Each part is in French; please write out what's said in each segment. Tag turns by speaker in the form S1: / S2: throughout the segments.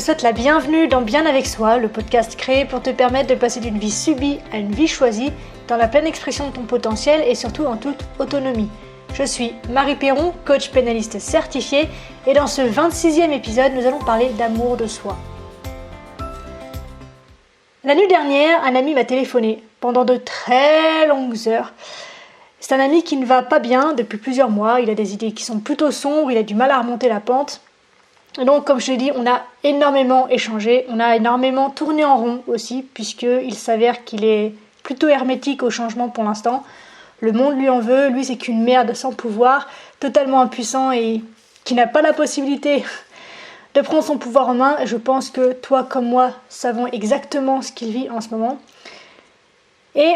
S1: souhaite la bienvenue dans Bien avec soi, le podcast créé pour te permettre de passer d'une vie subie à une vie choisie, dans la pleine expression de ton potentiel et surtout en toute autonomie. Je suis Marie Perron, coach pénaliste certifiée, et dans ce 26e épisode, nous allons parler d'amour de soi. La nuit dernière, un ami m'a téléphoné pendant de très longues heures. C'est un ami qui ne va pas bien depuis plusieurs mois, il a des idées qui sont plutôt sombres, il a du mal à remonter la pente. Et donc, comme je l'ai dit, on a énormément échangé, on a énormément tourné en rond aussi, puisqu'il s'avère qu'il est plutôt hermétique au changement pour l'instant. Le monde lui en veut, lui c'est qu'une merde sans pouvoir, totalement impuissant et qui n'a pas la possibilité de prendre son pouvoir en main. Je pense que toi comme moi savons exactement ce qu'il vit en ce moment. Et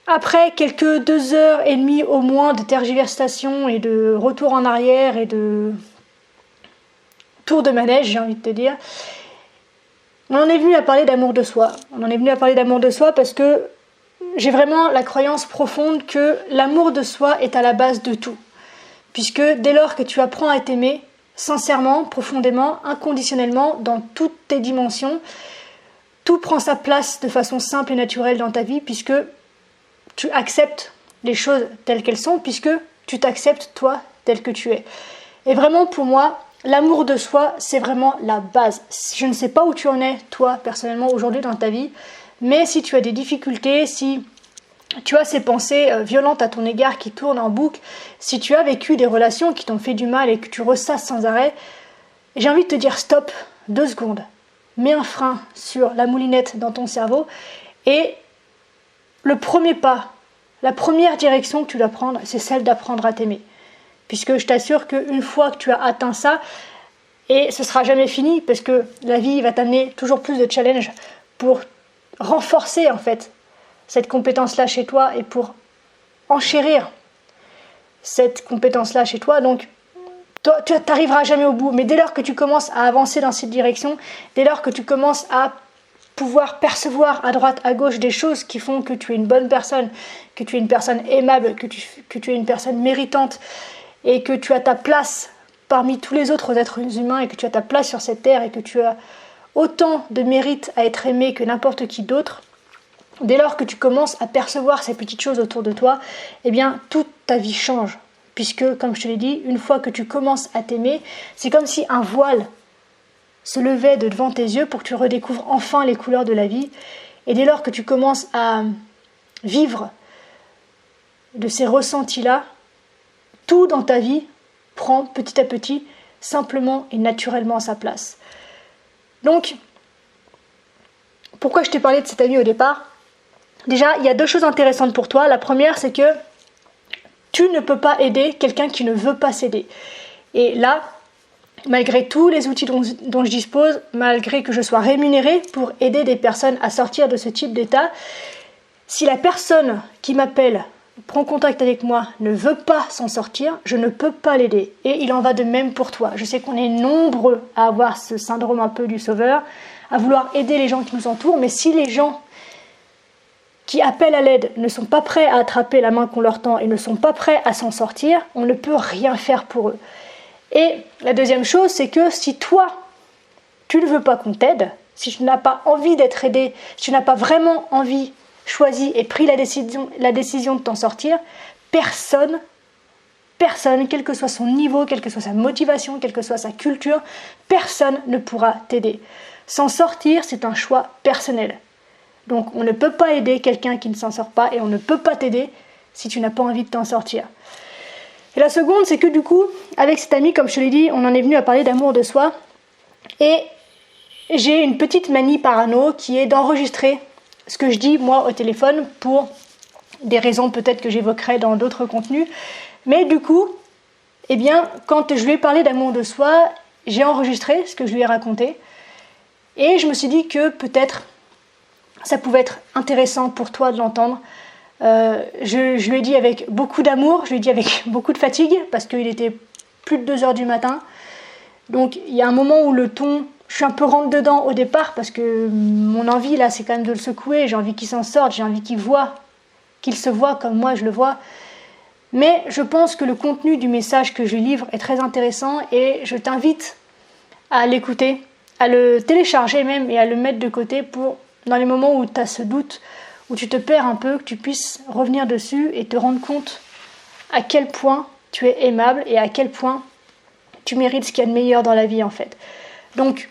S1: après quelques 2h30 au moins de tergiversation et de retour en arrière et de tour de manège, j'ai envie de te dire, on en est venu à parler d'amour de soi. On en est venu à parler d'amour de soi parce que j'ai vraiment la croyance profonde que l'amour de soi est à la base de tout. Puisque dès lors que tu apprends à t'aimer, sincèrement, profondément, inconditionnellement, dans toutes tes dimensions, tout prend sa place de façon simple et naturelle dans ta vie, puisque tu acceptes les choses telles qu'elles sont, puisque tu t'acceptes toi tel que tu es. Et vraiment pour moi, l'amour de soi, c'est vraiment la base. Je ne sais pas où tu en es, toi, personnellement, aujourd'hui dans ta vie, mais si tu as des difficultés, si tu as ces pensées violentes à ton égard qui tournent en boucle, si tu as vécu des relations qui t'ont fait du mal et que tu ressasses sans arrêt, j'ai envie de te dire stop, 2 secondes. Mets un frein sur la moulinette dans ton cerveau et le premier pas, la première direction que tu dois prendre, c'est celle d'apprendre à t'aimer. Puisque je t'assure qu'une fois que tu as atteint ça, et ce sera jamais fini, parce que la vie va t'amener toujours plus de challenges pour renforcer en fait cette compétence-là chez toi et pour enchérir cette compétence-là chez toi. Donc, toi, tu n'arriveras jamais au bout, mais dès lors que tu commences à avancer dans cette direction, dès lors que tu commences à pouvoir percevoir à droite, à gauche des choses qui font que tu es une bonne personne, que tu es une personne aimable, que tu es une personne méritante, et que tu as ta place parmi tous les autres êtres humains et que tu as ta place sur cette terre et que tu as autant de mérite à être aimé que n'importe qui d'autre, dès lors que tu commences à percevoir ces petites choses autour de toi, eh bien toute ta vie change. Puisque, comme je te l'ai dit, une fois que tu commences à t'aimer, c'est comme si un voile se levait de devant tes yeux pour que tu redécouvres enfin les couleurs de la vie. Et dès lors que tu commences à vivre de ces ressentis-là, tout dans ta vie prend petit à petit, simplement et naturellement sa place. Donc, pourquoi je t'ai parlé de cet ami au départ ? Déjà, il y a 2 choses intéressantes pour toi. La première, c'est que tu ne peux pas aider quelqu'un qui ne veut pas s'aider. Et là, malgré tous les outils dont je dispose, malgré que je sois rémunérée pour aider des personnes à sortir de ce type d'état, si la personne qui m'appelle prend contact avec moi, ne veut pas s'en sortir, je ne peux pas l'aider. Et il en va de même pour toi. Je sais qu'on est nombreux à avoir ce syndrome un peu du sauveur, à vouloir aider les gens qui nous entourent, mais si les gens qui appellent à l'aide ne sont pas prêts à attraper la main qu'on leur tend et ne sont pas prêts à s'en sortir, on ne peut rien faire pour eux. Et la deuxième chose, c'est que si toi, tu ne veux pas qu'on t'aide, si tu n'as pas envie d'être aidé, si tu n'as pas vraiment envie, choisi et pris la décision de t'en sortir, personne, quel que soit son niveau, quelle que soit sa motivation, quelle que soit sa culture, personne ne pourra t'aider. S'en sortir, c'est un choix personnel. Donc on ne peut pas aider quelqu'un qui ne s'en sort pas et on ne peut pas t'aider si tu n'as pas envie de t'en sortir. Et la seconde, c'est que du coup, avec cet ami, comme je te l'ai dit, on en est venu à parler d'amour de soi. Et j'ai une petite manie parano qui est d'enregistrer ce que je dis moi au téléphone pour des raisons peut-être que j'évoquerai dans d'autres contenus. Mais du coup, eh bien, quand je lui ai parlé d'amour de soi, j'ai enregistré ce que je lui ai raconté. Et je me suis dit que peut-être ça pouvait être intéressant pour toi de l'entendre. Je lui ai dit avec beaucoup d'amour, je lui ai dit avec beaucoup de fatigue, parce qu'il était plus de 2h du matin. Donc il y a un moment où le ton, je suis un peu rentre dedans au départ, parce que mon envie là, c'est quand même de le secouer, j'ai envie qu'il s'en sorte, j'ai envie qu'il se voit comme moi je le vois. Mais je pense que le contenu du message que je livre est très intéressant et je t'invite à l'écouter, à le télécharger même et à le mettre de côté pour, dans les moments où tu as ce doute, où tu te perds un peu, que tu puisses revenir dessus et te rendre compte à quel point tu es aimable et à quel point tu mérites ce qu'il y a de meilleur dans la vie en fait. Donc,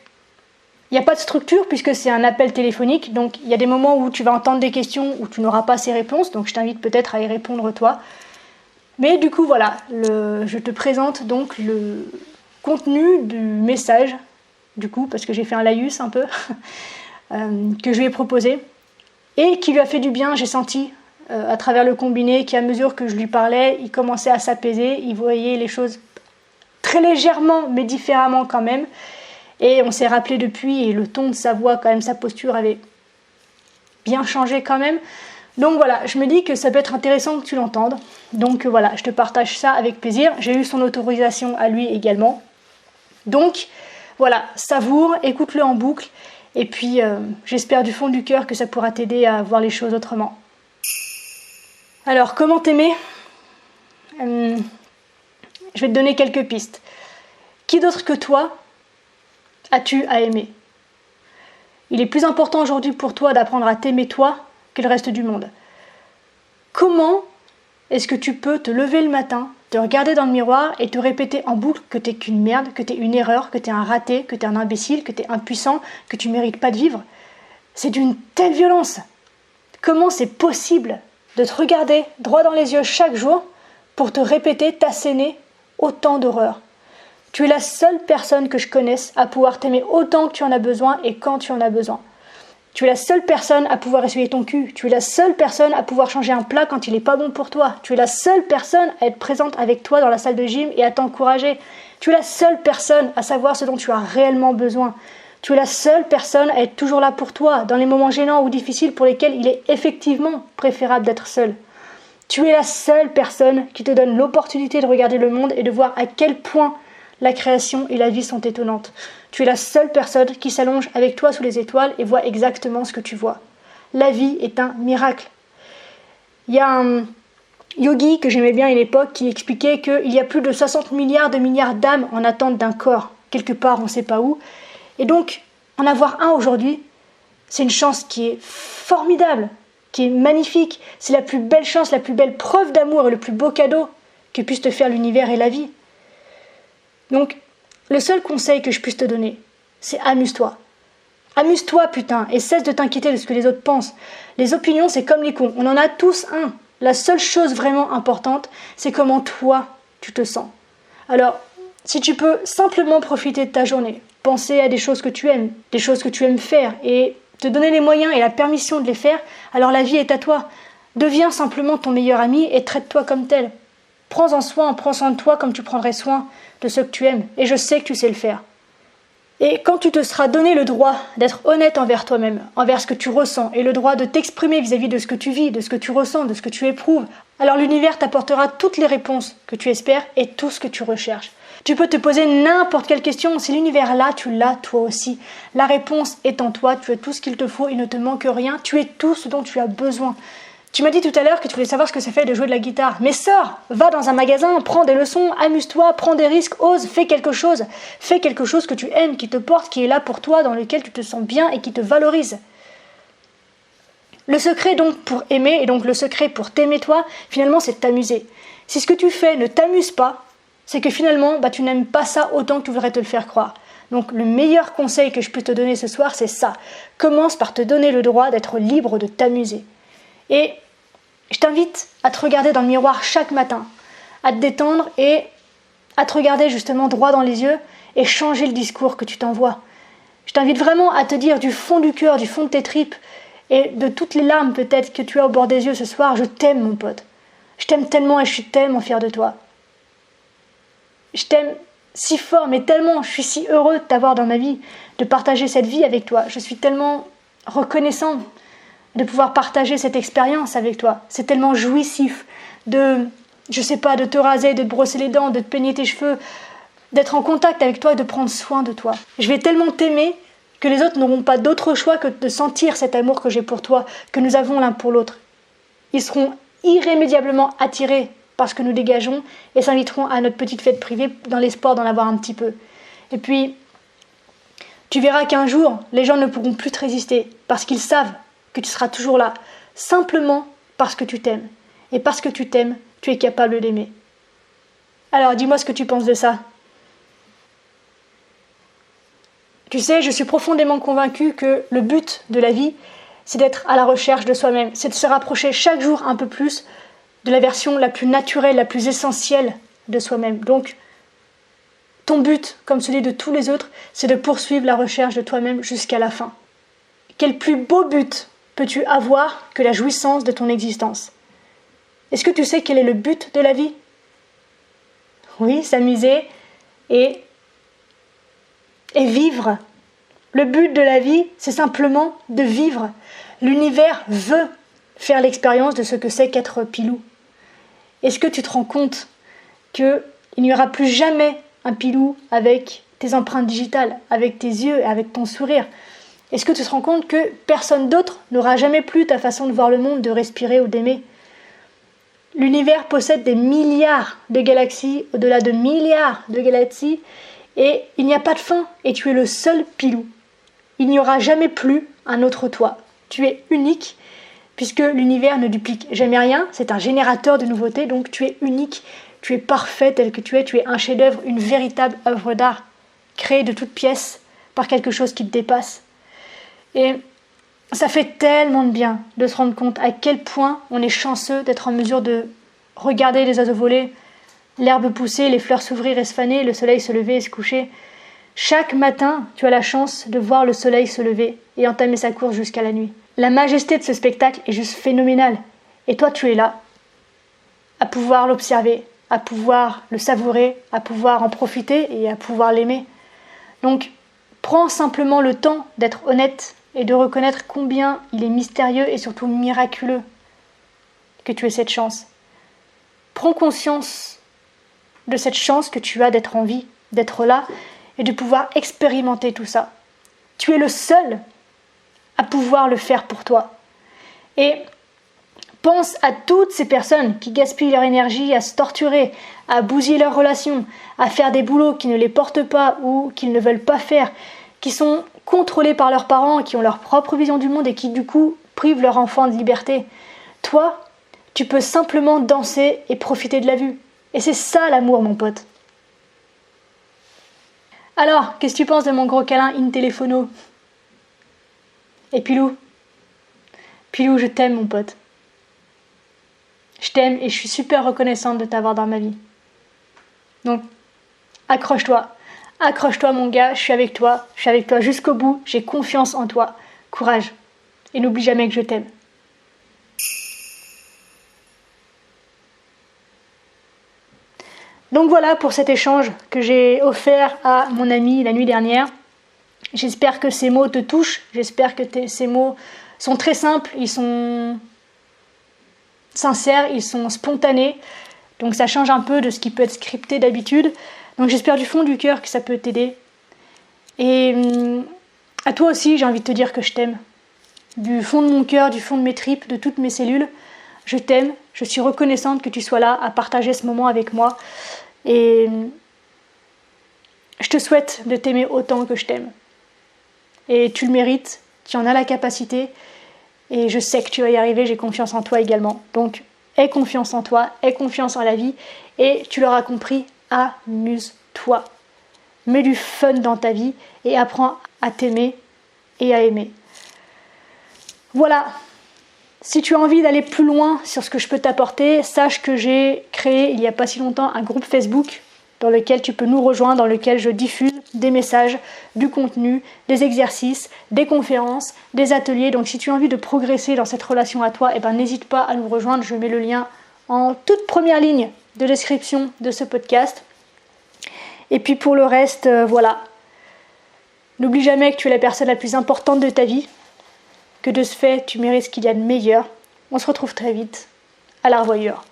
S1: il n'y a pas de structure puisque c'est un appel téléphonique, donc il y a des moments où tu vas entendre des questions où tu n'auras pas ces réponses, donc je t'invite peut-être à y répondre toi. Mais du coup voilà, je te présente donc le contenu du message, du coup, parce que j'ai fait un laïus un peu, que je lui ai proposé, et qui lui a fait du bien, j'ai senti, à travers le combiné, qu'à mesure que je lui parlais, il commençait à s'apaiser, il voyait les choses très légèrement, mais différemment quand même, et on s'est rappelé depuis, et le ton de sa voix, quand même, sa posture avait bien changé quand même. Donc voilà, je me dis que ça peut être intéressant que tu l'entendes. Donc voilà, je te partage ça avec plaisir. J'ai eu son autorisation à lui également. Donc voilà, savoure, écoute-le en boucle. Et puis j'espère du fond du cœur que ça pourra t'aider à voir les choses autrement. Alors, comment t'aimer ? Je vais te donner quelques pistes. Qui d'autre que toi as-tu à aimer ? Il est plus important aujourd'hui pour toi d'apprendre à t'aimer toi que le reste du monde. Comment est-ce que tu peux te lever le matin, te regarder dans le miroir et te répéter en boucle que t'es qu'une merde, que t'es une erreur, que t'es un raté, que t'es un imbécile, que t'es impuissant, que tu mérites pas de vivre ? C'est d'une telle violence. Comment c'est possible de te regarder droit dans les yeux chaque jour pour te répéter, t'asséner autant d'horreur ? Tu es la seule personne que je connaisse à pouvoir t'aimer autant que tu en as besoin et quand tu en as besoin. Tu es la seule personne à pouvoir essuyer ton cul. Tu es la seule personne à pouvoir changer un plat quand il n'est pas bon pour toi. Tu es la seule personne à être présente avec toi dans la salle de gym et à t'encourager. Tu es la seule personne à savoir ce dont tu as réellement besoin. Tu es la seule personne à être toujours là pour toi, dans les moments gênants ou difficiles pour lesquels il est effectivement préférable d'être seul. Tu es la seule personne qui te donne l'opportunité de regarder le monde et de voir à quel point la création et la vie sont étonnantes. Tu es la seule personne qui s'allonge avec toi sous les étoiles et voit exactement ce que tu vois. La vie est un miracle. Il y a un yogi que j'aimais bien à une époque qui expliquait qu'il y a plus de 60 milliards d'âmes en attente d'un corps, quelque part on ne sait pas où. Et donc, en avoir un aujourd'hui, c'est une chance qui est formidable, qui est magnifique. C'est la plus belle chance, la plus belle preuve d'amour et le plus beau cadeau que puisse te faire l'univers et la vie. Donc, le seul conseil que je puisse te donner, c'est amuse-toi. Amuse-toi, putain, et cesse de t'inquiéter de ce que les autres pensent. Les opinions, c'est comme les cons, on en a tous un. La seule chose vraiment importante, c'est comment toi, tu te sens. Alors, si tu peux simplement profiter de ta journée, penser à des choses que tu aimes faire, et te donner les moyens et la permission de les faire, alors la vie est à toi. Deviens simplement ton meilleur ami et traite-toi comme tel. Prends soin de toi comme tu prendrais soin de ceux que tu aimes, et je sais que tu sais le faire. Et quand tu te seras donné le droit d'être honnête envers toi-même, envers ce que tu ressens, et le droit de t'exprimer vis-à-vis de ce que tu vis, de ce que tu ressens, de ce que tu éprouves, alors l'univers t'apportera toutes les réponses que tu espères et tout ce que tu recherches. Tu peux te poser n'importe quelle question, si l'univers là, tu l'as toi aussi. La réponse est en toi, tu as tout ce qu'il te faut, il ne te manque rien, tu es tout ce dont tu as besoin. Tu m'as dit tout à l'heure que tu voulais savoir ce que ça fait de jouer de la guitare. Mais sors, va dans un magasin, prends des leçons, amuse-toi, prends des risques, ose, fais quelque chose. Fais quelque chose que tu aimes, qui te porte, qui est là pour toi, dans lequel tu te sens bien et qui te valorise. Le secret donc pour aimer, et donc le secret pour t'aimer toi, finalement c'est de t'amuser. Si ce que tu fais ne t'amuse pas, c'est que finalement tu n'aimes pas ça autant que tu voudrais te le faire croire. Donc le meilleur conseil que je peux te donner ce soir, c'est ça. Commence par te donner le droit d'être libre de t'amuser. Et je t'invite à te regarder dans le miroir chaque matin, à te détendre et à te regarder justement droit dans les yeux et changer le discours que tu t'envoies. Je t'invite vraiment à te dire du fond du cœur, du fond de tes tripes et de toutes les larmes peut-être que tu as au bord des yeux ce soir, je t'aime mon pote. Je t'aime tellement et je suis tellement fière de toi. Je t'aime si fort, mais tellement, je suis si heureux de t'avoir dans ma vie, de partager cette vie avec toi. Je suis tellement reconnaissant de pouvoir partager cette expérience avec toi. C'est tellement jouissif de te raser, de te brosser les dents, de te peigner tes cheveux, d'être en contact avec toi et de prendre soin de toi. Je vais tellement t'aimer que les autres n'auront pas d'autre choix que de sentir cet amour que j'ai pour toi, que nous avons l'un pour l'autre. Ils seront irrémédiablement attirés par ce que nous dégageons et s'inviteront à notre petite fête privée dans l'espoir d'en avoir un petit peu. Et puis, Tu verras qu'un jour, les gens ne pourront plus te résister parce qu'ils savent que tu seras toujours là, simplement parce que tu t'aimes. Et parce que tu t'aimes, tu es capable d'aimer. Alors, dis-moi ce que tu penses de ça. Tu sais, je suis profondément convaincue que le but de la vie, c'est d'être à la recherche de soi-même, c'est de se rapprocher chaque jour un peu plus de la version la plus naturelle, la plus essentielle de soi-même. Donc, ton but, comme celui de tous les autres, c'est de poursuivre la recherche de toi-même jusqu'à la fin. Quel plus beau but peux-tu avoir que la jouissance de ton existence? Est-ce que tu sais quel est le but de la vie? Oui, s'amuser et vivre. Le but de la vie, c'est simplement de vivre. L'univers veut faire l'expérience de ce que c'est qu'être Pilou. Est-ce que tu te rends compte qu'il n'y aura plus jamais un Pilou avec tes empreintes digitales, avec tes yeux, avec ton sourire? Est-ce que tu te rends compte que personne d'autre n'aura jamais plus ta façon de voir le monde, de respirer ou d'aimer? L'univers possède des milliards de galaxies, au-delà de milliards de galaxies, et il n'y a pas de fin, et tu es le seul Pilou. Il n'y aura jamais plus un autre toi. Tu es unique, puisque l'univers ne duplique jamais rien, c'est un générateur de nouveautés, donc tu es unique, tu es parfait tel que tu es un chef-d'œuvre, une véritable œuvre d'art, créée de toutes pièces par quelque chose qui te dépasse. Et ça fait tellement de bien de se rendre compte à quel point on est chanceux d'être en mesure de regarder les oiseaux voler, l'herbe pousser, les fleurs s'ouvrir et se faner, le soleil se lever et se coucher. Chaque matin, tu as la chance de voir le soleil se lever et entamer sa course jusqu'à la nuit. La majesté de ce spectacle est juste phénoménale. Et toi, tu es là, à pouvoir l'observer, à pouvoir le savourer, à pouvoir en profiter et à pouvoir l'aimer. Donc, prends simplement le temps d'être honnête et de reconnaître combien il est mystérieux et surtout miraculeux que tu aies cette chance. Prends conscience de cette chance que tu as d'être en vie, d'être là et de pouvoir expérimenter tout ça. Tu es le seul à pouvoir le faire pour toi. Et pense à toutes ces personnes qui gaspillent leur énergie à se torturer, à bousiller leurs relations, à faire des boulots qui ne les portent pas ou qu'ils ne veulent pas faire, qui sont contrôlés par leurs parents, qui ont leur propre vision du monde et qui du coup privent leurs enfants de liberté. Toi, tu peux simplement danser et profiter de la vue. Et c'est ça l'amour, mon pote. Alors, qu'est-ce que tu penses de mon gros câlin in téléphono? Et Pilou? Pilou, je t'aime, mon pote. Je t'aime et je suis super reconnaissante de t'avoir dans ma vie. Donc, accroche-toi. Accroche-toi, mon gars, je suis avec toi jusqu'au bout, j'ai confiance en toi. Courage. Et n'oublie jamais que je t'aime. Donc voilà pour cet échange que j'ai offert à mon ami la nuit dernière. J'espère que ces mots te touchent, j'espère que ces mots sont très simples, ils sont sincères, ils sont spontanés. Donc ça change un peu de ce qui peut être scripté d'habitude. Donc j'espère du fond du cœur que ça peut t'aider. Et à toi aussi, j'ai envie de te dire que je t'aime. Du fond de mon cœur, du fond de mes tripes, de toutes mes cellules, je t'aime. Je suis reconnaissante que tu sois là à partager ce moment avec moi. Et je te souhaite de t'aimer autant que je t'aime. Et tu le mérites, tu en as la capacité. Et je sais que tu vas y arriver, j'ai confiance en toi également. Donc, aie confiance en toi, aie confiance en la vie. Et tu l'auras compris, amuse-toi. Mets du fun dans ta vie et apprends à t'aimer et à aimer. Voilà. Si tu as envie d'aller plus loin sur ce que je peux t'apporter, sache que j'ai créé il n'y a pas si longtemps un groupe Facebook dans lequel tu peux nous rejoindre, dans lequel je diffuse des messages, du contenu, des exercices, des conférences, des ateliers. Donc si tu as envie de progresser dans cette relation à toi, n'hésite pas à nous rejoindre. Je mets le lien en toute première ligne de description de ce podcast. Et puis pour le reste, voilà. N'oublie jamais que tu es la personne la plus importante de ta vie, que de ce fait, tu mérites ce qu'il y a de meilleur. On se retrouve très vite. À la revoyure.